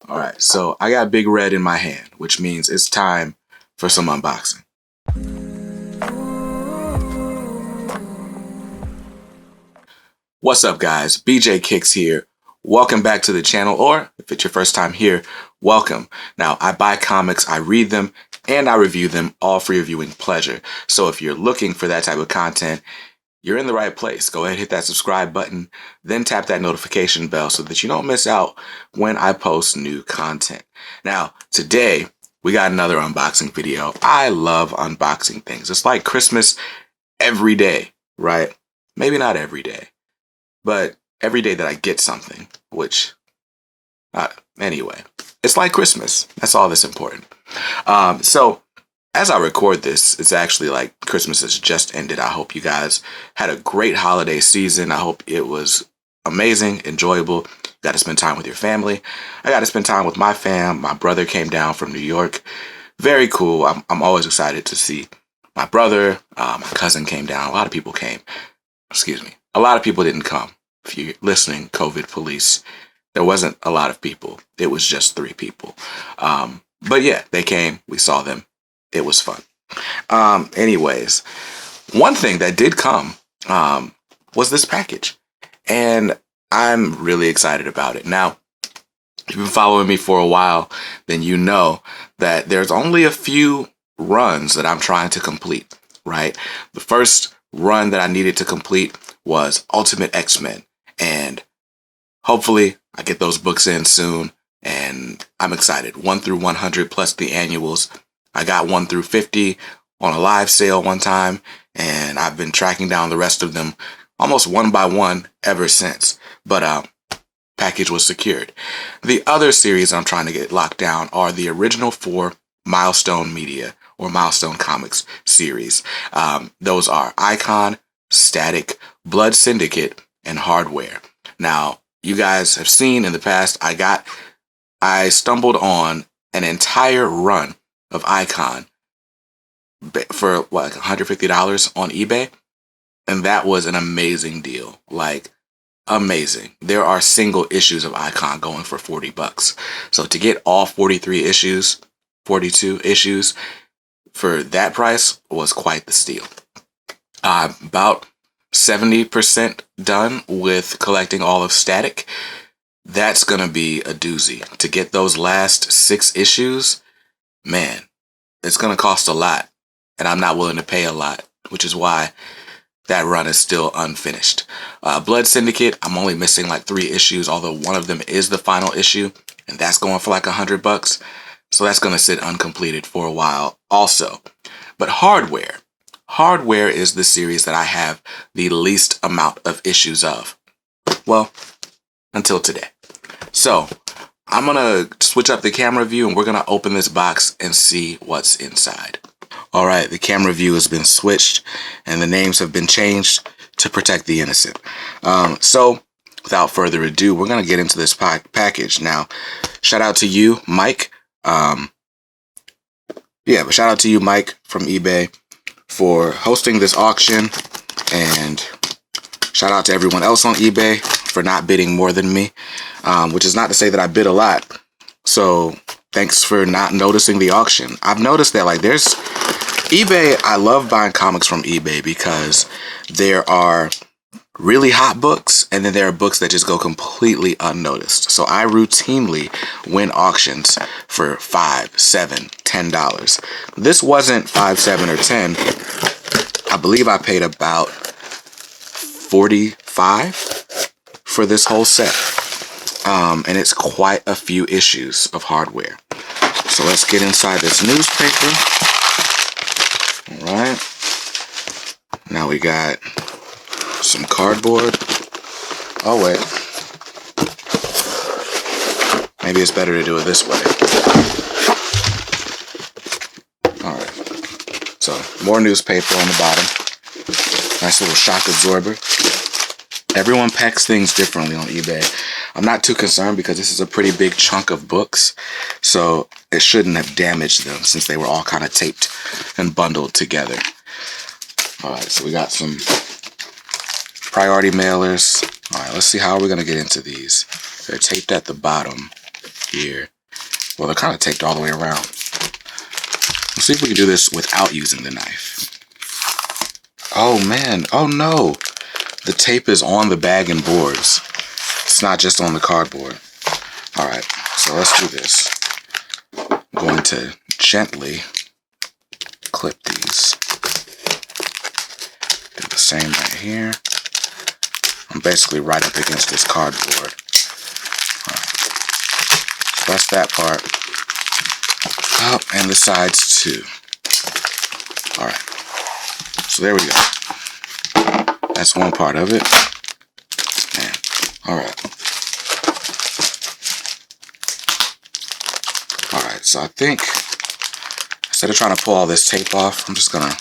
All right, so I got Big Red in my hand, which means it's time for some unboxing. What's up, guys? BJ Kicks here. Welcome back to the channel, or if it's your first time here, welcome. Now, I buy comics, I read them, and I review them, all for your viewing pleasure. So if you're looking for that type of content, you're in the right place. Go ahead, hit that subscribe button, then tap that notification bell so that you don't miss out when I post new content. Now, today, we got another unboxing video. I love unboxing things. It's like Christmas every day, right? Maybe not every day, but every day that I get something, which, anyway, it's like Christmas. That's all that's important. So as I record this, it's actually like Christmas has just ended. I hope you guys had a great holiday season. I hope it was amazing, enjoyable. Got to spend time with your family. I got to spend time with my fam. My brother came down from New York. Very cool. I'm always excited to see my brother. My cousin came down. A lot of people came. Excuse me. A lot of people didn't come. If you're listening, COVID police, there wasn't a lot of people. It was just 3 people. But yeah, they came. We saw them. It was fun. Anyways, one thing that did come was this package, and I'm really excited about it. Now, if you've been following me for a while, then you know that there's only a few runs that I'm trying to complete, right? The first run that I needed to complete was Ultimate X-Men, and hopefully I get those books in soon, and I'm excited. 1 through 100 plus the annuals. I got 1 through 50 on a live sale one time, and I've been tracking down the rest of them almost one by one ever since. But package was secured. The other series I'm trying to get locked down are the original 4 Milestone Media or Milestone Comics series. Those are Icon, Static, Blood Syndicate, and Hardware. Now, you guys have seen in the past, I stumbled on an entire run of Icon for what, like $150 on eBay, and that was an amazing deal. Like, amazing. There are single issues of Icon going for $40. So to get all 42 issues for that price was quite the steal. About 70% done with collecting all of Static. That's gonna be a doozy. To get those last 6 issues, man, it's going to cost a lot, and I'm not willing to pay a lot, which is why that run is still unfinished. Blood Syndicate, I'm only missing like 3 issues, although one of them is the final issue, and that's going for like $100. So that's going to sit uncompleted for a while also. But Hardware is the series that I have the least amount of issues of. Well, until today. So I'm going to switch up the camera view, and we're going to open this box and see what's inside. All right, the camera view has been switched, and the names have been changed to protect the innocent. So without further ado, we're going to get into this package. Now, shout out to you, Mike. But shout out to you, Mike, from eBay for hosting this auction, and shout out to everyone else on eBay for not bidding more than me, which is not to say that I bid a lot. So thanks for not noticing the auction. I've noticed that like there's eBay. I love buying comics from eBay because there are really hot books, and then there are books that just go completely unnoticed. So I routinely win auctions for $5, $7, $10. This wasn't $5, $7, or $10. I believe I paid about $45 for this whole set. And it's quite a few issues of Hardware. So let's get inside this newspaper. All right. Now we got some cardboard. Oh, wait. Maybe it's better to do it this way. All right. So more newspaper on the bottom. Nice little shock absorber. Everyone packs things differently on eBay. I'm not too concerned because this is a pretty big chunk of books, so it shouldn't have damaged them since they were all kind of taped and bundled together. All right, so we got some priority mailers. All right, let's see how we're going to get into these. They're taped at the bottom. here. Well, they're kind of taped all the way around. Let's see if we can do this without using the knife. Oh man, oh no. The tape is on the bag and boards. It's not just on the cardboard. All right, so let's do this. I'm going to gently clip these. Do the same right here. I'm basically right up against this cardboard. All right. So that's that part. Oh, and the sides too. All right. So there we go. That's one part of it. Man. All right. All right. So I think instead of trying to pull all this tape off, I'm just gonna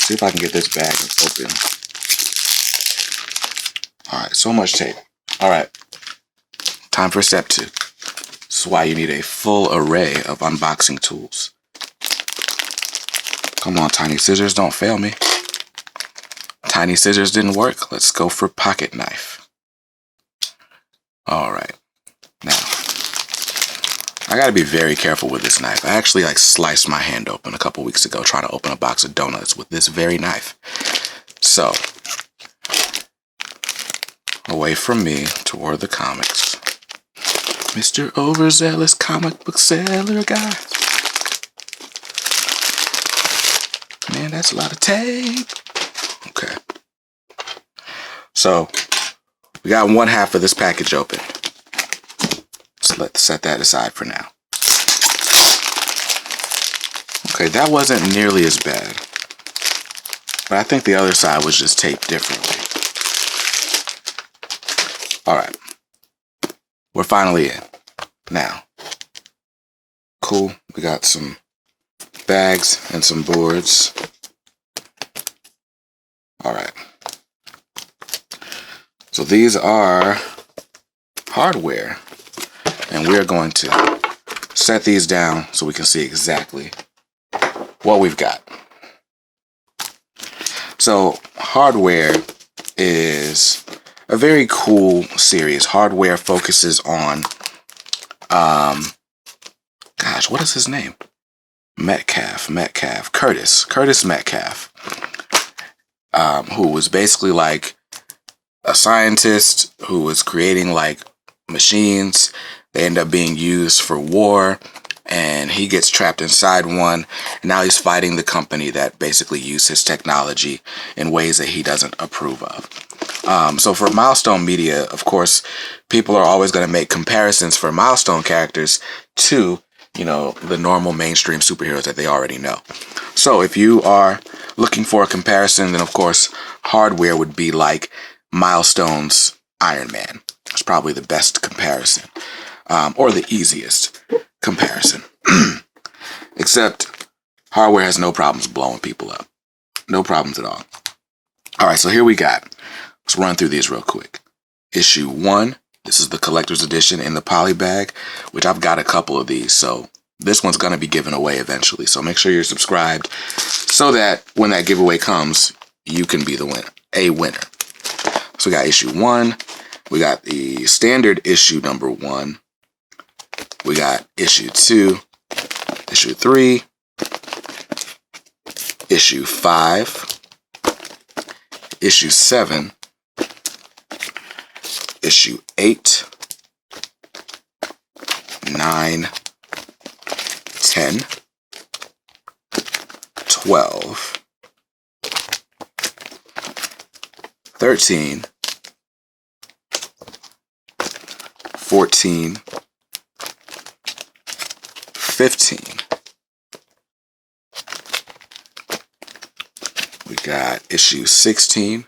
see if I can get this bag open. All right. So much tape. All right. Time for step 2. This is why you need a full array of unboxing tools. Come on, tiny scissors, don't fail me. Tiny scissors didn't work. Let's go for pocket knife. All right. Now, I gotta be very careful with this knife. I actually sliced my hand open a couple weeks ago trying to open a box of donuts with this very knife. So, away from me toward the comics. Mr. Overzealous comic book seller guy. Man, that's a lot of tape. Okay. So, we got one half of this package open. So let's set that aside for now. Okay, that wasn't nearly as bad. But I think the other side was just taped differently. Alright. We're finally in. Now. Cool. We got some bags and some boards. Alright. So these are hardware. And we're going to set these down so we can see exactly what we've got. So hardware is a very cool series. Hardware focuses on, gosh, what is his name? Metcalf, Curtis Metcalf, who was basically like a scientist who was creating machines. They end up being used for war, and he gets trapped inside one. And now he's fighting the company that basically used his technology in ways that he doesn't approve of. So for Milestone Media, of course, people are always going to make comparisons for Milestone characters to, the normal mainstream superheroes that they already know. So if you are looking for a comparison, then of course, hardware would be like Milestone's Iron Man. It's probably the best comparison. Or the easiest comparison. Except hardware has no problems blowing people up. No problems at all. Alright, so here we got. Let's run through these real quick. Issue 1. This is the collector's edition in the poly bag, which I've got a couple of these, so this one's going to be given away eventually. So make sure you're subscribed so that when that giveaway comes, you can be the winner. So we got issue 1. We got the standard issue number 1. We got issue 2, issue 3, issue 5, issue 7, issue 8, 9, 10, 12, 13, 14, 15. We got issue 16,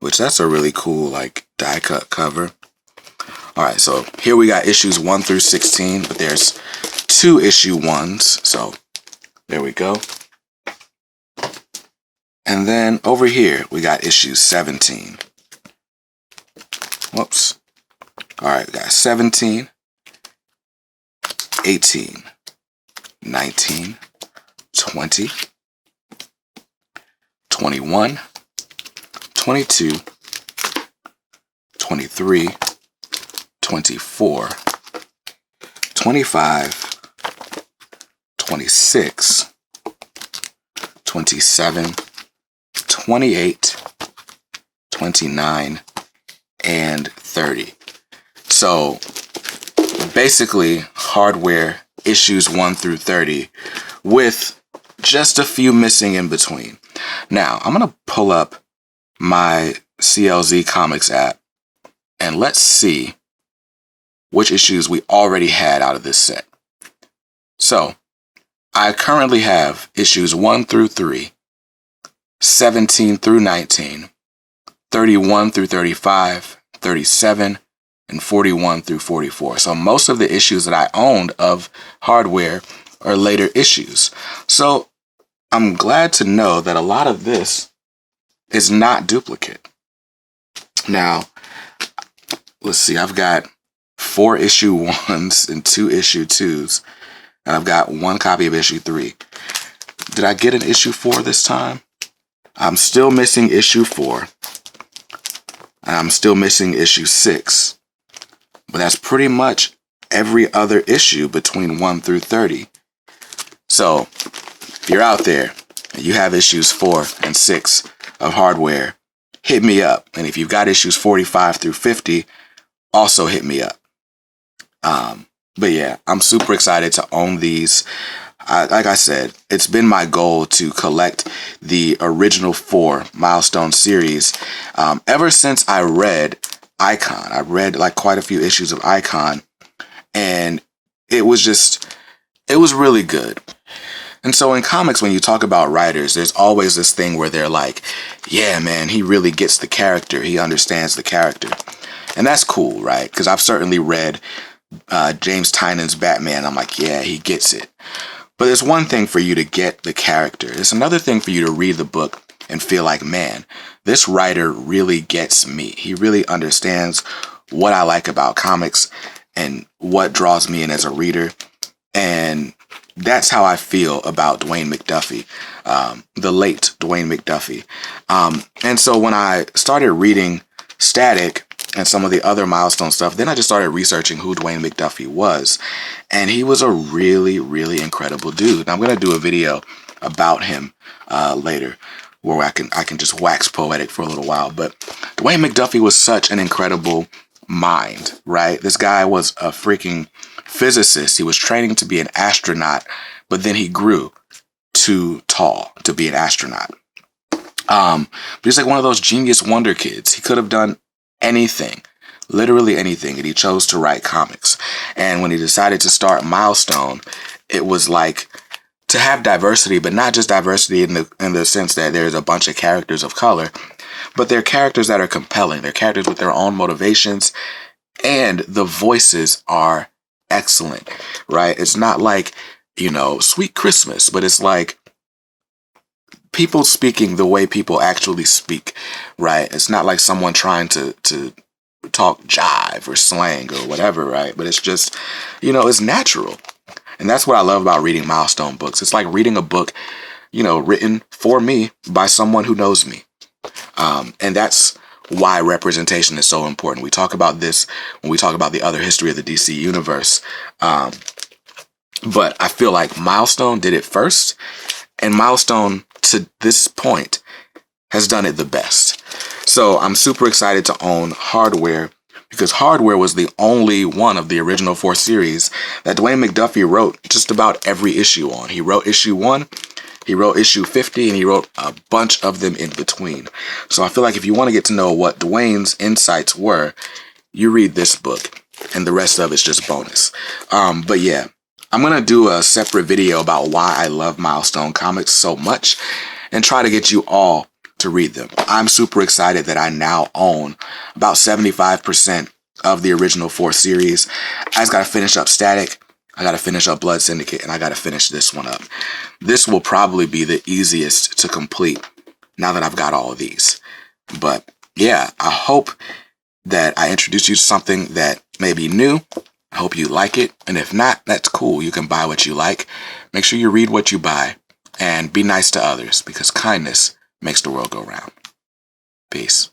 which that's a really cool die cut cover. Alright, so here we got issues 1 through 16, but there's 2 issue 1s, so there we go. And then over here we got issue 17. Whoops. Alright, we got 17, 18, 19, 20, 21, 22, 23, 24, 25, 26, 27, 28, 29, and 30. So basically hardware issues 1 through 30 with just a few missing in between. Now I'm going to pull up my CLZ Comics app and let's see which issues we already had out of this set. So I currently have issues 1 through 3, 17 through 19, 31 through 35, 37, and 41 through 44. So most of the issues that I owned of hardware are later issues. So I'm glad to know that a lot of this is not duplicate. Now, let's see, I've got 4 issue 1s and 2 issue 2s, and I've got 1 copy of issue 3. Did I get an issue 4 this time? I'm still missing issue 4, and I'm still missing issue 6, but that's pretty much every other issue between 1 through 30. So if you're out there and you have issues 4 and 6 of hardware, hit me up. And if you've got issues 45 through 50, also hit me up. But yeah, I'm super excited to own these. Like I said, it's been my goal to collect the original 4 Milestone series ever since I read Icon. I read like quite a few issues of Icon, and it was really good. And so in comics, when you talk about writers, there's always this thing where they're like, yeah, man, he really gets the character. He understands the character. And that's cool, right? Because I've certainly read James Tynion's Batman. I'm like, yeah, he gets it. But there's one thing for you to get the character. It's another thing for you to read the book and feel like, man, this writer really gets me. He really understands what I like about comics and what draws me in as a reader. And that's how I feel about Dwayne McDuffie, the late Dwayne McDuffie. And so when I started reading Static and some of the other Milestone stuff, then I just started researching who Dwayne McDuffie was. And he was a really, really incredible dude. And I'm going to do a video about him later where I can just wax poetic for a little while. But Dwayne McDuffie was such an incredible mind, right? This guy was a freaking physicist. He was training to be an astronaut, but then he grew too tall to be an astronaut. But he's like one of those genius wonder kids. He could have done anything, literally anything, and he chose to write comics. And when he decided to start Milestone, it was like to have diversity, but not just diversity in the sense that there's a bunch of characters of color, but they're characters that are compelling. They're characters with their own motivations, and the voices are excellent, right? It's not like, Sweet Christmas, but it's like people speaking the way people actually speak, right? It's not like someone trying to talk jive or slang or whatever, right? But it's just, it's natural. And that's what I love about reading Milestone books. It's like reading a book, written for me by someone who knows me. And that's why representation is so important. We talk about this when we talk about the other history of the DC universe. But I feel like Milestone did it first, and Milestone to this point has done it the best. So I'm super excited to own hardware, because hardware was the only one of the original 4 series that Dwayne McDuffie wrote just about every issue on. He wrote issue 1, he wrote issue 50, and he wrote a bunch of them in between. So I feel like if you want to get to know what Dwayne's insights were, you read this book, and the rest of it's just bonus. But yeah, I'm going to do a separate video about why I love Milestone comics so much and try to get you all to read them. I'm super excited that I now own about 75% of the original 4 series. I just got to finish up Static, I got to finish up Blood Syndicate, and I got to finish this one up. This will probably be the easiest to complete now that I've got all of these. But yeah, I hope that I introduced you to something that may be new. I hope you like it. And if not, that's cool. You can buy what you like. Make sure you read what you buy and be nice to others, because kindness makes the world go round. Peace.